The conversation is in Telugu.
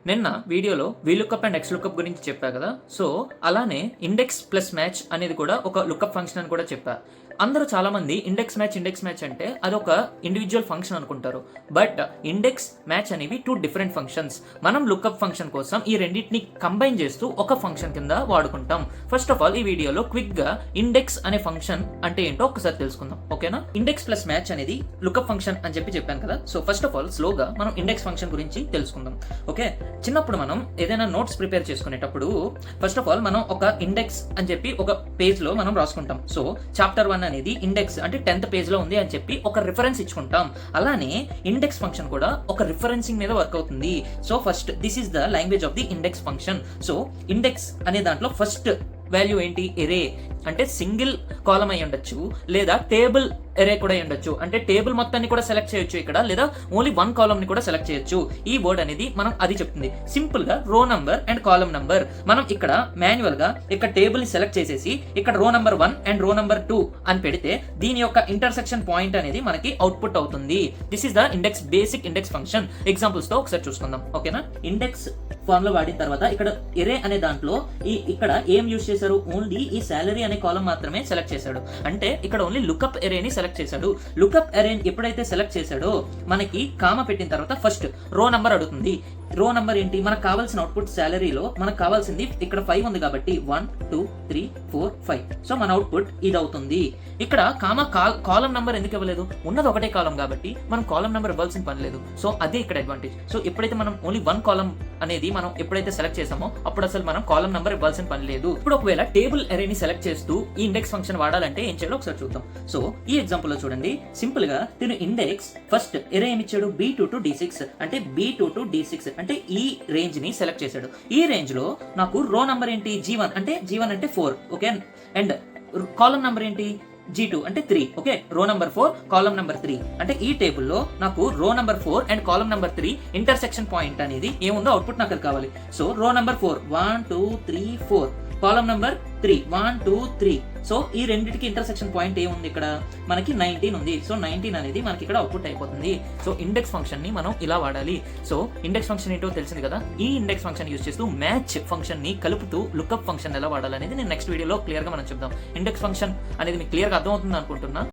నిన్న వీడియోలో వీలుకప్ అండ్ ఎక్స్ లుకప్ గురించి చెప్పా కదా. సో అలానే ఇండెక్స్ ప్లస్ మ్యాచ్ అనేది కూడా ఒక లుకప్ ఫంక్షన్ అని కూడా చెప్పా. అందరూ చాలా మంది ఇండెక్స్ మ్యాచ్ అంటే అదొక ఇండివిజువల్ ఫంక్షన్ అనుకుంటారు. బట్ ఇండెక్స్ మ్యాచ్ అనేవి టూ డిఫరెంట్ ఫంక్షన్స్. మనం లుకప్ ఫంక్షన్ కోసం ఈ రెండింటిని కంబైన్ చేస్తూ ఒక ఫంక్షన్ కింద వాడుకుంటాం. ఫస్ట్ ఆఫ్ ఆల్ ఈ వీడియోలో క్విక్ గా ఇండెక్స్ అనే ఫంక్షన్ అంటే ఏంటో ఒకసారి తెలుసుకుందాం, ఓకేనా. ఇండెక్స్ ప్లస్ మ్యాచ్ అనేది లుకప్ ఫంక్షన్ అని చెప్పాను కదా. సో ఫస్ట్ ఆఫ్ ఆల్ స్లోగా మనం ఇండెక్స్ ఫంక్షన్ గురించి తెలుసుకుందాం, ఓకే. చిన్నప్పుడు మనం ఏదైనా నోట్స్ ప్రిపేర్ చేసుకునేటప్పుడు ఫస్ట్ ఆఫ్ ఆల్ మనం ఒక ఇండెక్స్ అని చెప్పి ఒక పేజ్ లో మనం రాసుకుంటాం. సో చాప్టర్ 1 అనేది ఇండెక్స్ అంటే 10th పేజ్ లో ఉంది అని చెప్పి ఒక రిఫరెన్స్ ఇచ్చుకుంటాం. అలానే ఇండెక్స్ ఫంక్షన్ కూడా ఒక రిఫరెన్సింగ్ మీద వర్క్ అవుతుంది. So first this is the language of the index function. So index అనే దాంట్లో ఫస్ట్ వాల్యూ ఏంటి? ఎరే అంటే సింగిల్ కాలం అయి ఉండొచ్చు, లేదా టేబుల్ ఎరే కూడా అయి ఉండొచ్చు. అంటే టేబుల్ మొత్తాన్ని కూడా సెలెక్ట్ చేయొచ్చు ఇక్కడ, లేదా ఓన్లీ వన్ కాలం ని కూడా సెలెక్ట్ చేయొచ్చు. ఈ వర్డ్ అనేది మనం అది చెప్తుంది. సింపుల్ గా రో నంబర్ అండ్ కాలం నంబర్. మనం ఇక్కడ మాన్యువల్ గా ఇక్కడ టేబుల్ ని సెలెక్ట్ చేసేసి ఇక్కడ రో నంబర్ 1 అండ్ రో నంబర్ 2 అని పెడితే దీని యొక్క ఇంటర్సెక్షన్ పాయింట్ అనేది మనకి అవుట్పుట్ అవుతుంది. This is the index, basic index function. Examples తో ఒకసారి చూసుకుందాం, ఓకేనా. ఇండెక్స్ ఫార్మ్ లో వాడిన తర్వాత ఇక్కడ ఎరే అనే దాంట్లో ఇక్కడ ఏం యూజ్ చేశారు? ఓన్లీ ఈ సాలరీ అనే కాలం మాత్రమే సెలెక్ట్ చేశాడు. అంటే ఇక్కడ ఓన్లీ లుకప్ ఎరేని సెలెక్ట్ చేశాడు. లుకప్ ఎరేని ఎప్పుడైతే సెలెక్ట్ చేశాడో మనకి కామా పెట్టిన తర్వాత ఫస్ట్ రో నంబర్ అడుగుతుంది. రో నంబర్ ఏంటి? మనకు కావాల్సిన అవుట్పుట్ సాలరీలో మనకు కావాల్సింది ఇక్కడ 5 ఉంది కాబట్టి 1 2 3 4 5. సో మన అవుట్పుట్ ఇది అవుతుంది. ఇక్కడ కామా కాలం నంబర్ ఎందుకు ఇవ్వలేదు? ఉన్నది ఒకటే కాలం కాబట్టి మనం కాలం నంబర్ ఇవ్వాల్సిన పని లేదు. సో అదే ఇక్కడ అడ్వాంటేజ్. సో ఎప్పుడైతే మనం ఓన్లీ వన్ కాలం అనేది మనం ఎప్పుడైతే సెలెక్ట్ చేసామో అప్పుడు అసలు మనం కాలం నంబర్ ఇవ్వాల్సిన పని లేదు. ఇప్పుడు ఒకవేళ టేబుల్ ఎరేని సెలెక్ట్ చేస్తూ ఈ ఇండెక్స్ ఫంక్షన్ వాడాలంటే ఏం చేయాలో ఒకసారి చూద్దాం. సో ఈ ఎగ్జాంపుల్ లో చూడండి, సింపుల్ గా తిను ఇండెక్స్ ఫస్ట్ ఎరే ఏమి ఇచ్చాడు? B2 to D6 అంటే B2 to D6 అంటే ఈ రేంజ్ ని సెలెక్ట్ చేశాడు. ఈ రేంజ్ లో నాకు రో నంబర్ ఏంటి? G1 అంటే 4, ఓకే. అండ్ కాలం నంబర్ ఏంటి? G2 అంటే 3, ఓకే. రో నంబర్ 4 కాలం నంబర్ 3 అంటే ఈ టేబుల్లో నాకు రో number 4 and column number 3 intersection point అనేది ఏముందో అవుట్పుట్ నాకు కావాలి. సో రో నంబర్ 4 1 2 3 4, కాలం నంబర్ 3 1 2 3. సో ఈ రెండింటికి ఇంటర్సెక్షన్ పాయింట్ ఏముంది? ఇక్కడ మనకి 19 ఉంది. సో 19 అనేది మనకి ఇక్కడ అవుట్పుట్ అయిపోతుంది. సో ఇండెక్స్ ఫంక్షన్ ని మనం ఇలా వాడాలి. సో ఇండెక్స్ ఫంక్షన్ ఏంటో తెలిసింది కదా. ఈ ఇండెక్స్ ఫంక్షన్ యూజ్ చేస్తూ మ్యాచ్ ఫంక్షన్ ని కలుపుతూ లుకప్ ఫంక్షన్ ఎలా వాడాలనేది నేను నెక్స్ట్ వీడియోలో క్లియర్ గా మనం చెప్దాం. ఇండెక్స్ ఫంక్షన్ అనేది మీకు క్లియర్ గా అర్థమవుతుంది అనుకుంటున్నా.